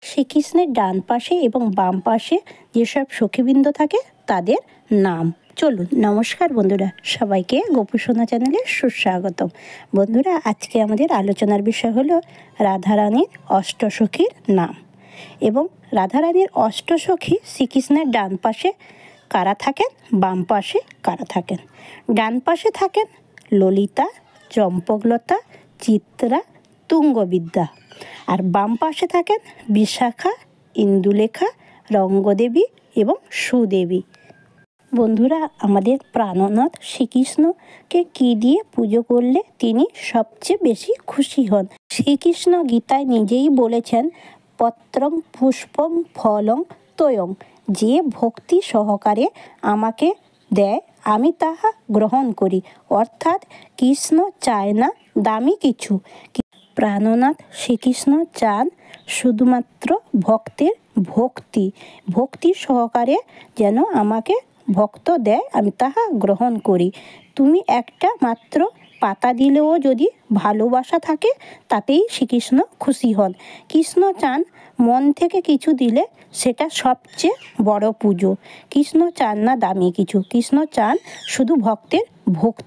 শ্রীকৃষ্ণের ডান পাশে এবং বাম পাশে যেসব সখীবৃন্দ থাকে তাদের নাম। চলুন, নমস্কার বন্ধুরা, সবাইকে গোপুসোনা চ্যানেলে সুস্বাগতম। বন্ধুরা, আজকে আমাদের আলোচনার বিষয় হলো রাধারানীর অষ্টসখীর নাম। এবং রাধারানীর অষ্টসখী শ্রীকৃষ্ণের ডান পাশে কারা থাকেন, বাম পাশে কারা থাকেন। ডান পাশে থাকেন ললিতা, চম্পকলতা, চিত্রা, তুঙ্গবিদ্যা। আর বাম পাশে থাকেন বিশাখা, ইন্দুলেখা, রঙ্গদেবী এবং সুদেবী। বন্ধুরা, আমাদের প্রাণনাথ শ্রীকৃষ্ণকে কী দিয়ে পুজো করলে তিনি সবচেয়ে বেশি খুশি হন? শ্রীকৃষ্ণ গীতায় নিজেই বলেছেন, পত্রং পুষ্পং ফলং তোয়ং। যে ভক্তি সহকারে আমাকে দেয় আমি তাহা গ্রহণ করি। অর্থাৎ কৃষ্ণ চায় না দামি কিছু। প্রাণনাথ শ্রীকৃষ্ণ চান শুধুমাত্র ভক্তের ভক্তি সহকারে যেন আমাকে ভক্ত দেয়, আমি তাহা গ্রহণ করি। তুমি একটা মাত্র পাতা দিলেও যদি ভালোবাসা থাকে, তাতেই শ্রীকৃষ্ণ খুশি হন। কৃষ্ণ চান মন থেকে কিছু দিলে সেটা সবচেয়ে বড় পুজো। কৃষ্ণ চান না দামি কিছু, কৃষ্ণ চান শুধু ভক্তের ভক্তি।